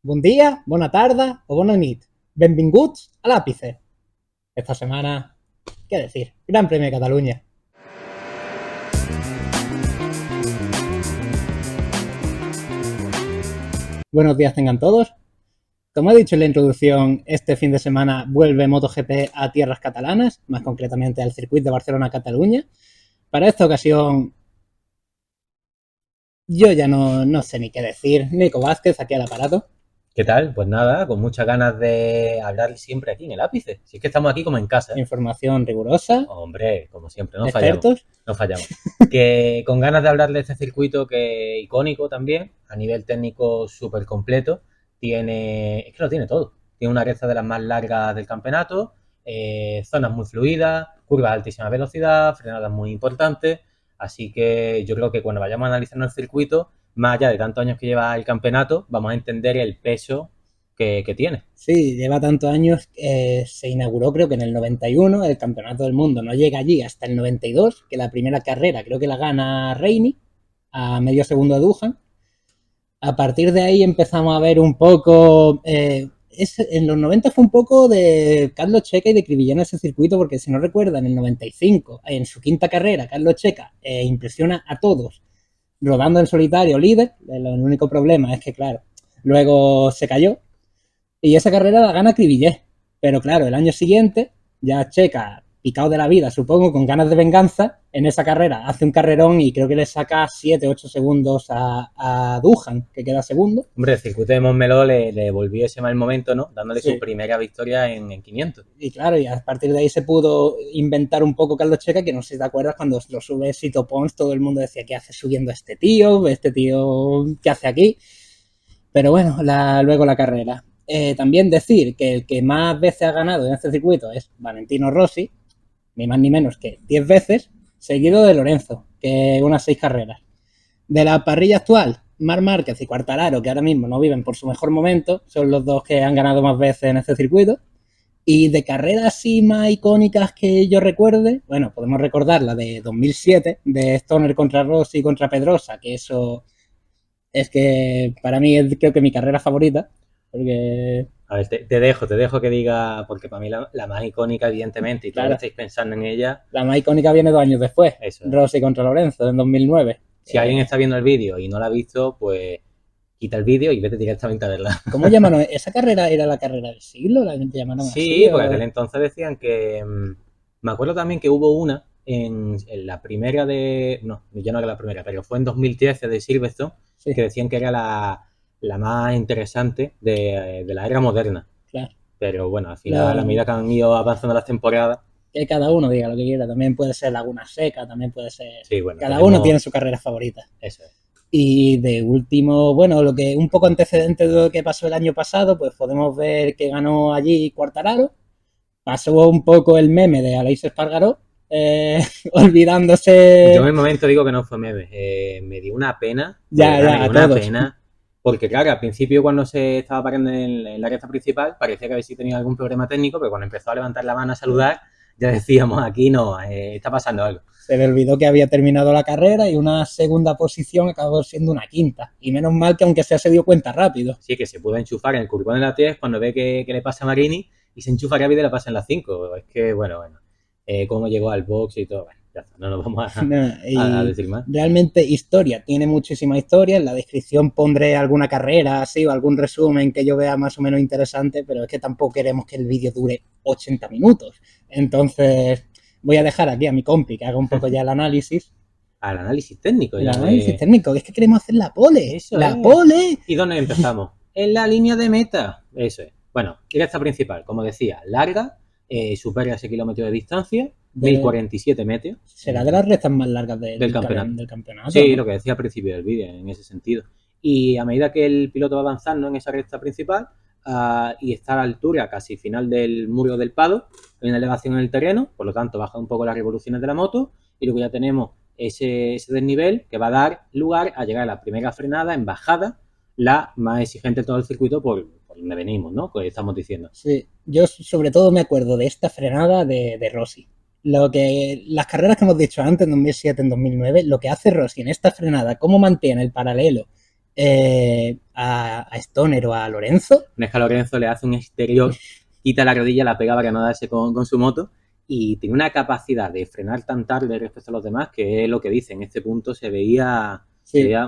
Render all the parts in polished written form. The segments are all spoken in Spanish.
Bon dia, bona tarda o bona nit. Benvinguts a l'Àpice. Esta semana, ¿qué decir? Gran Premio de Cataluña. Buenos días tengan todos. Como he dicho en la introducción, este fin de semana vuelve MotoGP a tierras catalanas, más concretamente al circuito de Barcelona-Cataluña. Para esta ocasión, yo ya no sé ni qué decir. Nico Vázquez, aquí al aparato. ¿Qué tal? Pues nada, con muchas ganas de hablar siempre aquí en el ápice. Si es que estamos aquí como en casa, ¿eh? Información rigurosa. Hombre, como siempre, no Expertos. fallamos. No fallamos. Que con ganas de hablar de este circuito que icónico también, a nivel técnico súper completo, es que lo tiene todo. Tiene una recta de las más largas del campeonato, zonas muy fluidas, curvas de altísima velocidad, frenadas muy importantes. Así que yo creo que cuando vayamos a analizar el circuito, más allá de tantos años que lleva el campeonato, vamos a entender el peso que tiene. Sí, lleva tantos años. Se inauguró creo que en el 91, el Campeonato del Mundo no llega allí hasta el 92, que la primera carrera creo que la gana Reini a medio segundo de Duhan. A partir de ahí empezamos a ver un poco... en los 90 fue un poco de Carlos Checa y de Cribillán ese circuito, porque si no recuerdan, en el 95, en su quinta carrera, Carlos Checa impresiona a todos rodando en solitario líder. El único problema es que, claro, luego se cayó y esa carrera la gana Cribillé. Pero claro, el año siguiente, ya Checa, picado de la vida, supongo, con ganas de venganza, en esa carrera hace un carrerón y creo que le saca 7-8 segundos a Duhan, que queda segundo. Hombre, el circuito de Montmeló le volvió ese mal momento, ¿no? Dándole su primera victoria en 500. Y claro, y a partir de ahí se pudo inventar un poco Carlos Checa, que no sé si te acuerdas, cuando lo sube Sito Pons, todo el mundo decía, ¿qué hace subiendo este tío? ¿Este tío qué hace aquí? Pero bueno, luego la carrera. También decir que el que más veces ha ganado en este circuito es Valentino Rossi, ni más ni menos que 10 veces, seguido de Lorenzo, que unas 6 carreras. De la parrilla actual, Marc Márquez y Quartararo, que ahora mismo no viven por su mejor momento, son los dos que han ganado más veces en este circuito. Y de carreras así más icónicas que yo recuerde, bueno, podemos recordar la de 2007, de Stoner contra Rossi contra Pedrosa, que eso es que para mí es creo que mi carrera favorita, porque... A ver, te dejo que diga, porque para mí la más icónica, evidentemente, y todos Claro. estáis pensando en ella. La más icónica viene 2 años después, Eso es. Rossi contra Lorenzo, en 2009. Si alguien está viendo el vídeo y no la ha visto, pues quita el vídeo y vete directamente a verla. ¿Cómo llamaron? ¿Esa carrera era la carrera del siglo? ¿La llamaron así? Sí, porque aquel entonces decían que... me acuerdo también que hubo una en la primera de... No, ya no era la primera, pero fue en 2013 de Silverstone, Sí. que decían que era la más interesante de la era moderna. Claro. Pero bueno, al final, a medida que han ido avanzando las temporadas... Que cada uno diga lo que quiera. También puede ser Laguna Seca, también puede ser... Sí, bueno, cada uno tiene su carrera favorita. Eso es. Y de último, bueno, lo que un poco antecedente de lo que pasó el año pasado, pues podemos ver que ganó allí Quartararo. Pasó un poco el meme de Aleix Espargaró, olvidándose... Yo en el momento digo que no fue meme. Me dio una pena. Ya, me dio una todos. pena. Porque claro, al principio cuando se estaba parando en la recta principal, parecía que había tenido algún problema técnico, pero cuando empezó a levantar la mano a saludar, ya decíamos, aquí no, está pasando algo. Se le olvidó que había terminado la carrera y una segunda posición acabó siendo una quinta. Y menos mal que aunque sea se dio cuenta rápido. Sí, que se pudo enchufar en el curvón de la 3 cuando ve que le pasa a Marini y se enchufa rápido y le pasa en la 5. Es que, bueno, cómo llegó al box y todo, bueno, ya está, no nos vamos a decir más. Realmente historia, tiene muchísima historia. En la descripción pondré alguna carrera así o algún resumen que yo vea más o menos interesante, pero es que tampoco queremos que el vídeo dure 80 minutos. Entonces voy a dejar aquí a mi compi que haga un poco ya el análisis. Al análisis técnico. El análisis técnico, es que queremos hacer la pole. Eso ¡La es. pole! ¿Y dónde empezamos? En la línea de meta. Eso es. Bueno, recta principal, como decía, larga, supera ese kilómetro de distancia, 1047 metros. Será de las rectas más largas del campeonato. Sí, ¿no? Lo que decía al principio del vídeo, en ese sentido. Y a medida que el piloto va avanzando en esa recta principal y está a la altura casi final del muro del Pado, hay una elevación en el terreno, por lo tanto baja un poco las revoluciones de la moto y luego ya tenemos ese desnivel que va a dar lugar a llegar a la primera frenada en bajada, la más exigente de todo el circuito por donde venimos, ¿no? Que estamos diciendo. Sí, yo sobre todo me acuerdo de esta frenada de Rossi. Las carreras que hemos dicho antes, en 2007, en 2009, lo que hace Rossi en esta frenada, cómo mantiene el paralelo a Stoner o a Lorenzo. Nesca Lorenzo le hace un exterior, quita la rodilla, la pega para no darse con su moto y tiene una capacidad de frenar tan tarde respecto a los demás que es lo que dice. En este punto se veía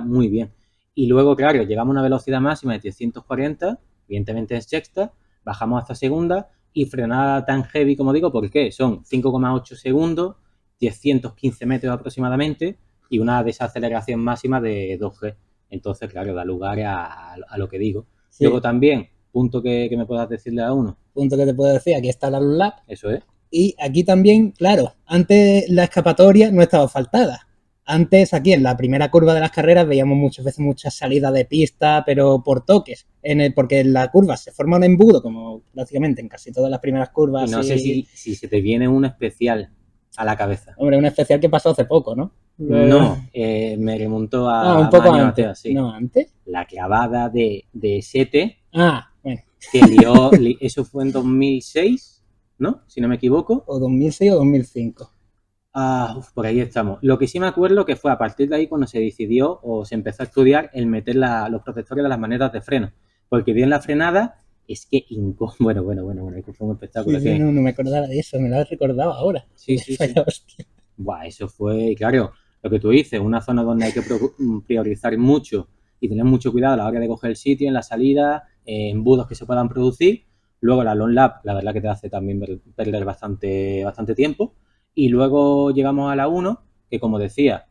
muy bien. Y luego, claro, llegamos a una velocidad máxima de 340, evidentemente en sexta, bajamos hasta segunda y frenada tan heavy como digo, ¿por qué? Son 5,8 segundos, 315 metros aproximadamente y una desaceleración máxima de 2G. Entonces, claro, da lugar a lo que digo. Sí. Luego también, punto que me puedas decirle a uno. Punto que te puedo decir, aquí está la lap. Eso es. Y aquí también, claro, antes la escapatoria no estaba asfaltada. Antes, aquí en la primera curva de las carreras, veíamos muchas veces muchas salidas de pista, pero por toques. Porque en la curva se forma un embudo, como prácticamente en casi todas las primeras curvas. Y no sé si se te viene un especial a la cabeza. Hombre, un especial que pasó hace poco, ¿no? No, me remontó a un poco antes. Mateo, sí. ¿No, antes? La clavada de Sete. Bueno. Que eso fue en 2006, ¿no? Si no me equivoco. O 2006 o 2005. Por ahí estamos. Lo que sí me acuerdo que fue a partir de ahí cuando se decidió o se empezó a estudiar el meter los protectores de las manetas de freno. Porque bien la frenada es que bueno, fue un espectáculo. Sí, no me acordaba de eso, me lo has recordado ahora. Sí. Buah, eso fue, claro, lo que tú dices, una zona donde hay que priorizar mucho y tener mucho cuidado a la hora de coger el sitio, en la salida, embudos que se puedan producir. Luego la long lap, la verdad que te hace también perder bastante tiempo. Y luego llegamos a la 1, que como decía,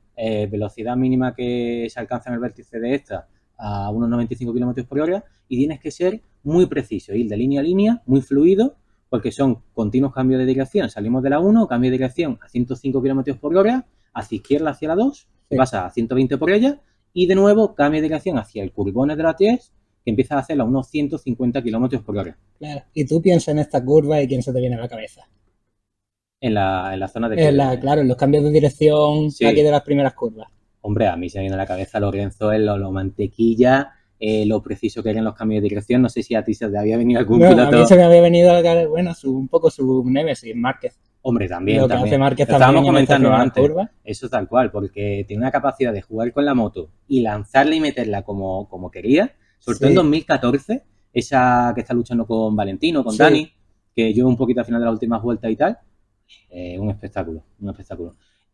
velocidad mínima que se alcanza en el vértice de esta a unos 95 km por hora y tienes que ser muy preciso, ir de línea a línea, muy fluido, porque son continuos cambios de dirección. Salimos de la 1, cambio de dirección a 105 km por hora, hacia izquierda hacia la 2, que pasa a 120 por ella, y de nuevo cambio de dirección hacia el curvón de la 3, que empieza a hacerla a unos 150 km por hora. Claro, y tú piensas en esta curva y quién se te viene a la cabeza. En la zona de curva. Claro, en los cambios de dirección aquí de las primeras curvas. Hombre, a mí se me viene a la cabeza Lorenzo, lo mantequilla, lo preciso que eran los cambios de dirección. No sé si a ti se te había venido algún piloto. A mí se me había venido, bueno, un poco su Nemesis, Márquez. Hombre, también. Lo que hace Márquez también. Estábamos comentando antes. Curva. Eso tal cual, porque tiene una capacidad de jugar con la moto y lanzarla y meterla como quería. Sobre todo en 2014, esa que está luchando con Valentino, con Dani, que lleva un poquito al final de las últimas vueltas y tal. Un espectáculo.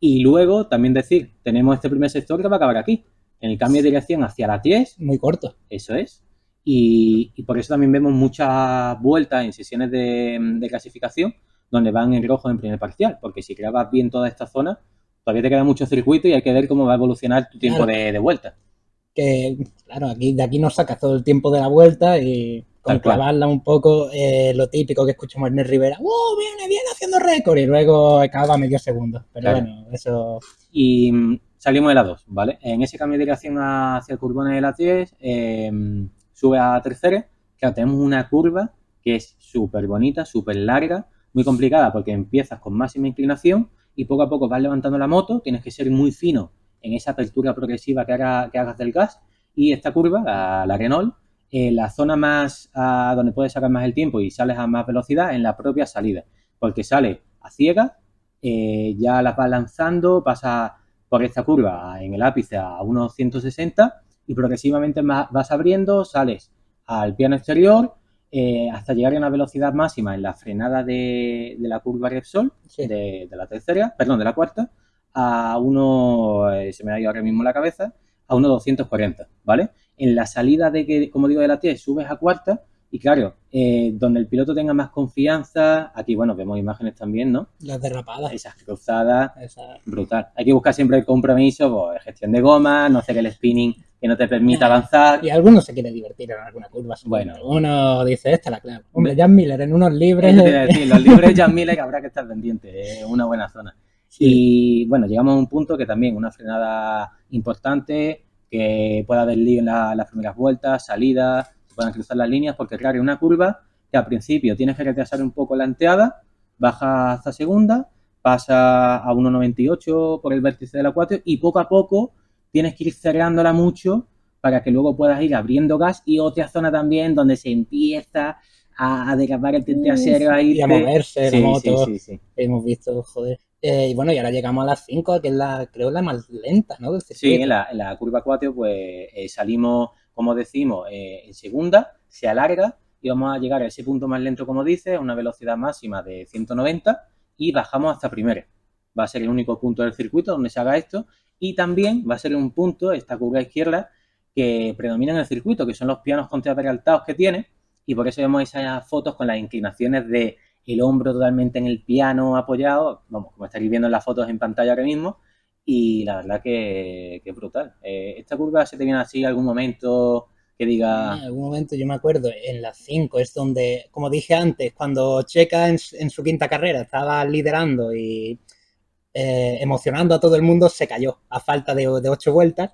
Y luego, también decir, tenemos este primer sector que va a acabar aquí, en el cambio de dirección hacia la 10. Muy corto. Eso es. Y por eso también vemos muchas vueltas en sesiones de clasificación donde van en rojo en primer parcial, porque si grabas bien toda esta zona, todavía te queda mucho circuito y hay que ver cómo va a evolucionar tu tiempo de vuelta. Que, claro, de aquí nos sacas todo el tiempo de la vuelta y con clavarla un poco, lo típico que escuchamos en el Rivera, ¡oh, viene haciendo récord! Y luego acaba medio segundo. Pero bueno, eso... Y salimos de la 2, ¿vale? En ese cambio de dirección hacia el curvón de la 10, sube a tercera. Claro, tenemos una curva que es súper bonita, súper larga, muy complicada porque empiezas con máxima inclinación y poco a poco vas levantando la moto, tienes que ser muy fino en esa apertura progresiva que hagas del gas. Y esta curva, la Renault, la zona más donde puedes sacar más el tiempo y sales a más velocidad en la propia salida, porque sale a ciegas, ya las vas lanzando, pasa por esta curva en el ápice a unos 160 y progresivamente vas abriendo, sales al piano exterior hasta llegar a una velocidad máxima en la frenada de la curva Repsol, de la tercera, perdón, de la cuarta, a uno, se me ha ido ahora mismo la cabeza, a unos 240, ¿vale? En la salida como digo, de la T, subes a cuarta y claro, donde el piloto tenga más confianza, aquí, bueno, vemos imágenes también, ¿no? Las derrapadas. Esas cruzadas, brutal. Hay que buscar siempre el compromiso, pues, gestión de goma, no hacer el spinning que no te permita avanzar. Y alguno se quiere divertir en alguna curva. Bueno. Uno dice, esta es la clave. Hombre, Jan Miller en unos libres... Decir, los libres Jan Miller habrá que estar pendiente, es una buena zona. Sí. Y bueno, llegamos a un punto que también una frenada importante, que pueda haber lío en las primeras vueltas, salidas, se puedan cruzar las líneas, porque claro, una curva que al principio tienes que retrasar un poco la enteada, baja hasta segunda, pasa a 1,98 por el vértice de la 4 y poco a poco tienes que ir cerrándola mucho para que luego puedas ir abriendo gas y otra zona también donde se empieza a derrapar el trasero ahí. Y a moverse la moto. Sí. Hemos visto, joder. Y bueno, y ahora llegamos a las 5, que es creo la más lenta, ¿no? Del Sí, circuito. en la curva 4 pues salimos, como decimos, en segunda, se alarga y vamos a llegar a ese punto más lento, como dice, a una velocidad máxima de 190 y bajamos hasta primera. Va a ser el único punto del circuito donde se haga esto y también va a ser un punto, esta curva izquierda, que predomina en el circuito, que son los pianos contraperaltados que tiene y por eso vemos esas fotos con las inclinaciones de el hombro totalmente en el piano apoyado, vamos, como estaréis viendo en las fotos en pantalla ahora mismo, y la verdad que es brutal. ¿Esta curva se te viene así algún momento que En diga... algún momento yo me acuerdo, en las 5 es donde, como dije antes, cuando Checa en su quinta carrera estaba liderando y emocionando a todo el mundo, se cayó a falta de 8 vueltas.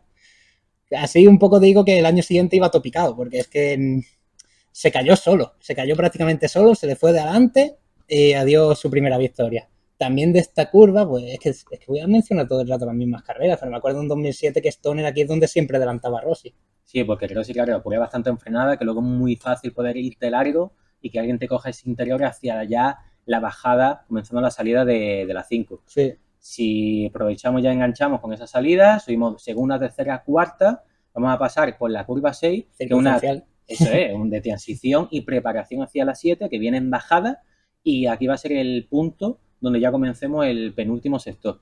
Así un poco digo que el año siguiente iba topicado, porque es que se cayó solo, se cayó prácticamente solo, se le fue de adelante y adiós su primera victoria. También de esta curva, pues es que voy a mencionar todo el rato las mismas carreras, pero me acuerdo en 2007 que Stoner aquí es donde siempre adelantaba a Rossi. Sí, porque creo que sí, claro, porque bastante enfrenada, que luego es muy fácil poder irte largo y que alguien te coja ese interior hacia allá la bajada, comenzando la salida de la 5. Sí. Si aprovechamos ya enganchamos con esa salida, subimos segunda, tercera, cuarta, vamos a pasar por la curva 6, que es una, eso es, un de transición y preparación hacia la 7, que viene en bajada, y aquí va a ser el punto donde ya comencemos el penúltimo sector.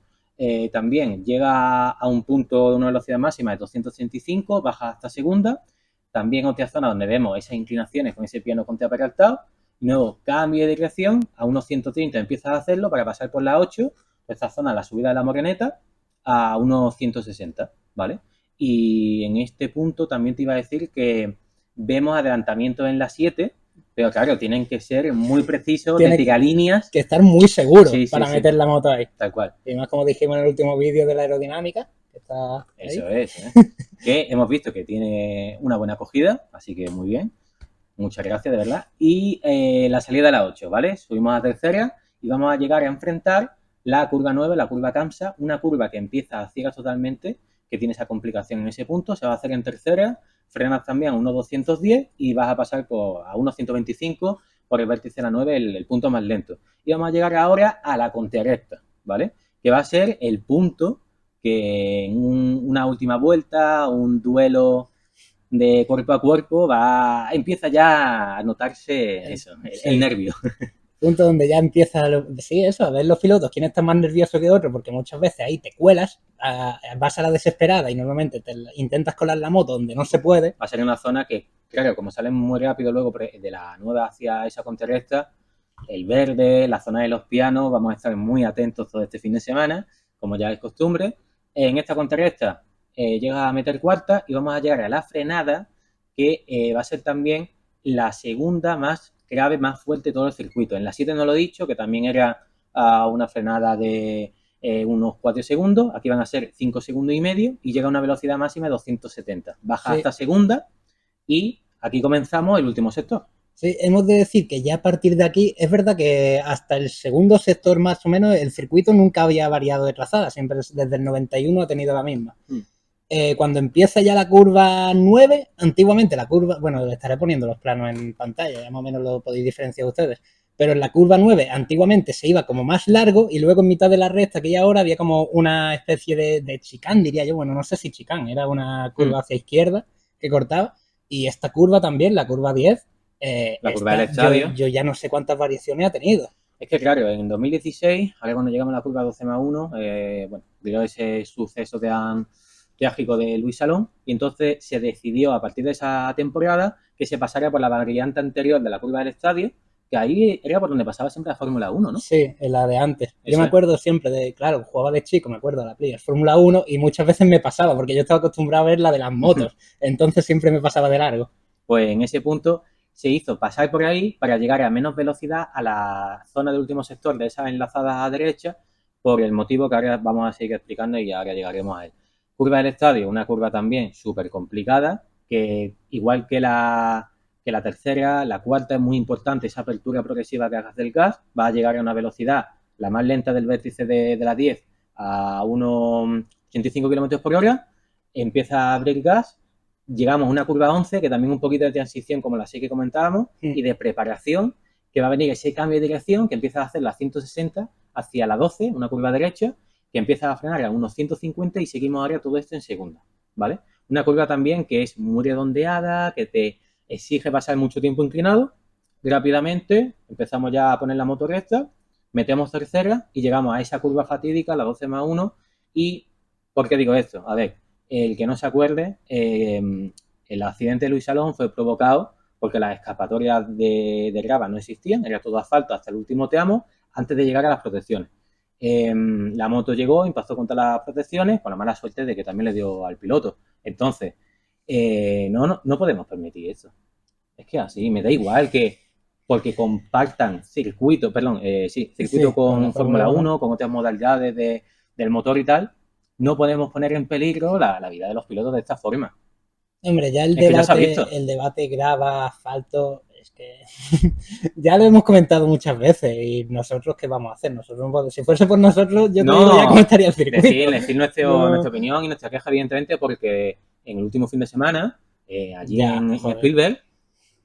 También llega a un punto de una velocidad máxima de 235, baja hasta segunda, también otra zona donde vemos esas inclinaciones con ese piano contraperaltado, luego cambio de dirección, a unos 130 empiezas a hacerlo para pasar por la 8, esta zona, la subida de la Moreneta, a unos 160, ¿vale? Y en este punto también te iba a decir que vemos adelantamientos en la 7, pero claro, tienen que ser muy precisos, de tiralíneas. Que estar muy seguro para meter la moto ahí. Tal cual. Y más como dijimos en el último vídeo de la aerodinámica, que está ahí. Eso es, que hemos visto que tiene una buena acogida, así que muy bien. Muchas gracias, de verdad. Y la salida a la 8, ¿vale? Subimos a tercera y vamos a llegar a enfrentar la curva 9, la curva Kamsa, una curva que empieza a ciegas totalmente, que tiene esa complicación en ese punto, se va a hacer en tercera, frenas también a unos 210 y vas a pasar a unos 125 por el vértice de la 9, el punto más lento. Y vamos a llegar ahora a la contrarrecta, ¿vale? Que va a ser el punto que en una última vuelta, un duelo de cuerpo a cuerpo, empieza ya a notarse eso, el nervio. Punto donde ya empieza, sí, eso, a ver los pilotos, quién está más nervioso que otro, porque muchas veces ahí te cuelas, vas a la desesperada y normalmente intentas colar la moto donde no se puede. Va a ser una zona que, claro, como salen muy rápido luego de la nueva hacia esa contrarrecta, el verde, la zona de los pianos, vamos a estar muy atentos todo este fin de semana, como ya es costumbre. En esta contrarrecta llegas a meter cuarta y vamos a llegar a la frenada, que va a ser también la segunda más grave, más fuerte de todo el circuito. En la 7 no lo he dicho, que también era una frenada de unos 4 segundos, aquí van a ser 5 segundos y medio y llega a una velocidad máxima de 270. Baja hasta segunda y aquí comenzamos el último sector. Sí, hemos de decir que ya a partir de aquí, es verdad que hasta el segundo sector más o menos el circuito nunca había variado de trazada, siempre desde el 91 ha tenido la misma. Cuando empieza ya la curva 9, antiguamente la curva, bueno, le estaré poniendo los planos en pantalla, ya más o menos lo podéis diferenciar ustedes, pero en la curva 9 antiguamente se iba como más largo y luego en mitad de la recta, que ya ahora había como una especie de chicán, diría yo, bueno, no sé si chicán, era una curva hacia izquierda que cortaba, y esta curva también, la curva 10, la curva del estadio. Yo ya no sé cuántas variaciones ha tenido. Es que claro, en 2016, ahora cuando llegamos a la curva 12+1, bueno, dio ese suceso trágico de Luis Salón y entonces se decidió a partir de esa temporada que se pasara por la variante anterior de la curva del estadio, que ahí era por donde pasaba siempre la Fórmula 1, ¿no? Sí, en la de antes. Yo me acuerdo siempre de, claro, jugaba de chico, me acuerdo de la Play, Fórmula 1 y muchas veces me pasaba porque yo estaba acostumbrado a ver la de las motos, entonces siempre me pasaba de largo. Pues en ese punto se hizo pasar por ahí para llegar a menos velocidad a la zona del último sector de esas enlazadas a derecha, por el motivo que ahora vamos a seguir explicando y ahora llegaremos a él. Curva del estadio, una curva también súper complicada, que igual que la tercera, la cuarta es muy importante esa apertura progresiva que hagas del gas, va a llegar a una velocidad la más lenta del vértice de la 10 a unos 85 km por hora, empieza a abrir gas, llegamos a una curva 11, que también un poquito de transición como la 6 que comentábamos, y de preparación, que va a venir ese cambio de dirección que empieza a hacer la 160 hacia la 12, una curva derecha, que empieza a frenar a unos 150 y seguimos ahora todo esto en segunda, ¿vale? Una curva también que es muy redondeada, que te exige pasar mucho tiempo inclinado. Rápidamente empezamos ya a poner la moto recta, metemos tercera y llegamos a esa curva fatídica, la 12 más 1. ¿Y por qué digo esto? A ver, el que no se acuerde, el accidente de Luis Salón fue provocado porque las escapatorias de grava no existían, era todo asfalto hasta el último tramo antes de llegar a las protecciones. La moto llegó, impactó contra las protecciones con la mala suerte de que también le dio al piloto. Entonces, no podemos permitir eso. Es que así, me da igual que porque compartan circuito con Fórmula 1, con otras modalidades del motor y tal, no podemos poner en peligro la vida de los pilotos de esta forma. Hombre, ya el debate grava, asfalto, es que ya lo hemos comentado muchas veces y nosotros ¿qué vamos a hacer? Nosotros, si fuese por nosotros, yo no digo ya cómo estaría el circuito. Decir nuestra opinión y nuestra queja, evidentemente, porque en el último fin de semana, allí en Spielberg,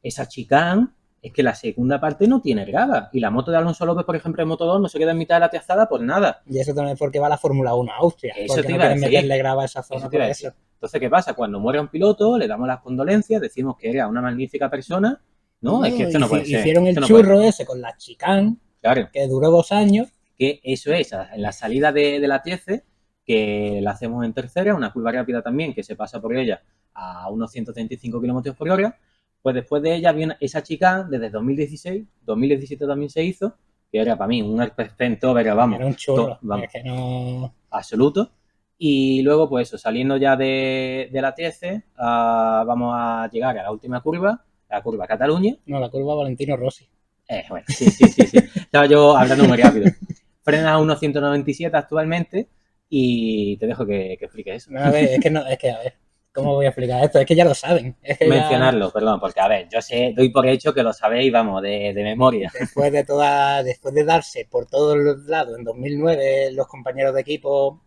esa chicane es que la segunda parte no tiene grava. Y la moto de Alonso López, por ejemplo, en Moto 2 no se queda en mitad de la trazada por nada. Y eso también es porque va la Fórmula 1 a Austria. Eso porque te no iba a quieren decir. meterle grava a esa zona por eso. Entonces, ¿qué pasa? Cuando muere un piloto, le damos las condolencias, decimos que era una magnífica persona. No, es que esto no puede ser. Hicieron el churro ese con la chicane, claro, que duró 2 años. Que eso es, en la salida de la 13, que la hacemos en tercera, una curva rápida también, que se pasa por ella a unos 135 km por hora. Pues después de ella viene esa chicane desde 2016, 2017 también se hizo, que era para mí un espectento, pero vamos. Era un churro, es que no... Absoluto. Y luego, pues eso, saliendo ya de la 13, vamos a llegar a la última curva, la curva Cataluña. No, la curva Valentino Rossi. Bueno, sí. Estaba yo hablando muy rápido. Frena a unos 197 actualmente y te dejo que explique eso. A ver, a ver, ¿cómo voy a explicar esto? Es que ya lo saben. Es que mencionarlo, perdón, porque a ver, yo sé, doy por hecho que lo sabéis, vamos, de memoria. Después de darse por todos los lados en 2009 los compañeros de equipo,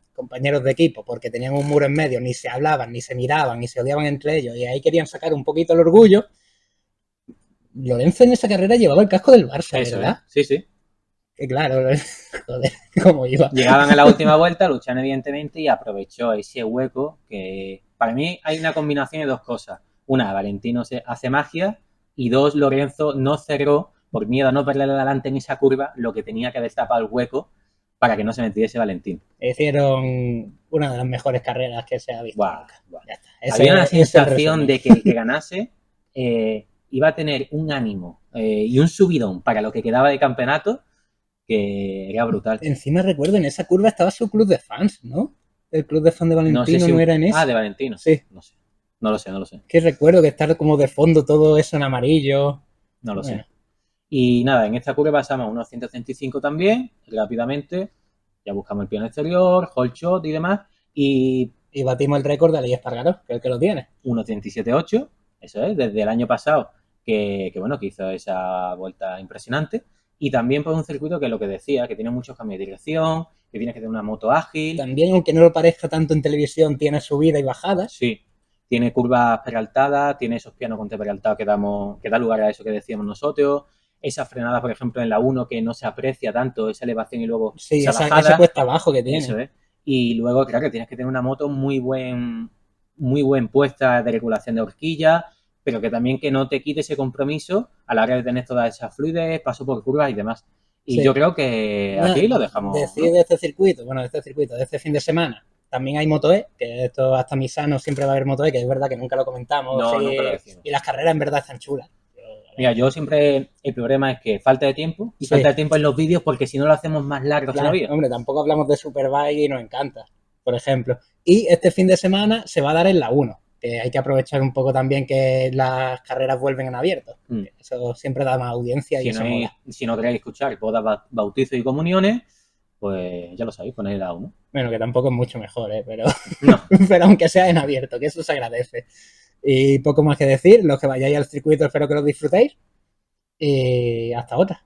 porque tenían un muro en medio, ni se hablaban, ni se miraban, ni se odiaban entre ellos, y ahí querían sacar un poquito el orgullo. Lorenzo en esa carrera llevaba el casco del Barça, eso, ¿verdad? Sí. Que claro, joder, cómo iba. Llegaban a la última vuelta, luchan evidentemente y aprovechó ese hueco que para mí hay una combinación de dos cosas. Una, Valentino hace magia y dos, Lorenzo no cerró por miedo a no perderle adelante en esa curva lo que tenía que haber tapado el hueco para que no se metiese Valentino. Hicieron una de las mejores carreras que se ha visto. Wow. Ya está. Había una sensación de que el que ganase iba a tener un ánimo y un subidón para lo que quedaba de campeonato que era brutal. Encima recuerdo, en esa curva estaba su club de fans, ¿no? El club de fans de Valentino no era en ese. De Valentino. Sí. No lo sé. Que recuerdo que estar como de fondo todo eso en amarillo. No lo sé. Y nada, en esta curva pasamos a unos 135 también, rápidamente. Ya buscamos el piano exterior, whole shot y demás. Y batimos el récord de Aleix Espargaró, que es el que lo tiene. 1.37.8, eso es, desde el año pasado que hizo esa vuelta impresionante. Y también por un circuito que es lo que decía, que tiene muchos cambios de dirección, que tienes que tener una moto ágil. También, aunque no lo parezca tanto en televisión, tiene subida y bajada. Sí, tiene curvas peraltadas, tiene esos pianos con peraltado que da lugar a eso que decíamos nosotros. Esas frenadas, por ejemplo, en la 1 que no se aprecia tanto, esa elevación y luego esa bajada. Ese cuesta abajo que tiene. Eso es. Y luego, claro, que tienes que tener una moto muy buen puesta de regulación de horquilla, pero que también que no te quite ese compromiso a la hora de tener todas esas fluidez, paso por curvas y demás. Y yo creo que aquí lo dejamos. De este circuito, de este fin de semana, también hay Moto E, que esto hasta Misano siempre va a haber Moto E, que es verdad que nunca lo comentamos. Nunca lo decimos. Y las carreras en verdad están chulas. Mira, yo siempre, el problema es que falta de tiempo, y falta de tiempo en los vídeos porque si no lo hacemos más largo todavía. Hombre, tampoco hablamos de Superbike y nos encanta, por ejemplo. Y este fin de semana se va a dar en la 1. Que hay que aprovechar un poco también que las carreras vuelven en abierto. Eso siempre da más audiencia y eso mola. Si no queréis escuchar bodas, bautizos y comuniones, pues ya lo sabéis, ponéis la 1. Bueno, que tampoco es mucho mejor, pero no. Pero aunque sea en abierto, que eso se agradece. Y poco más que decir, los que vayáis al circuito espero que lo disfrutéis y hasta otra.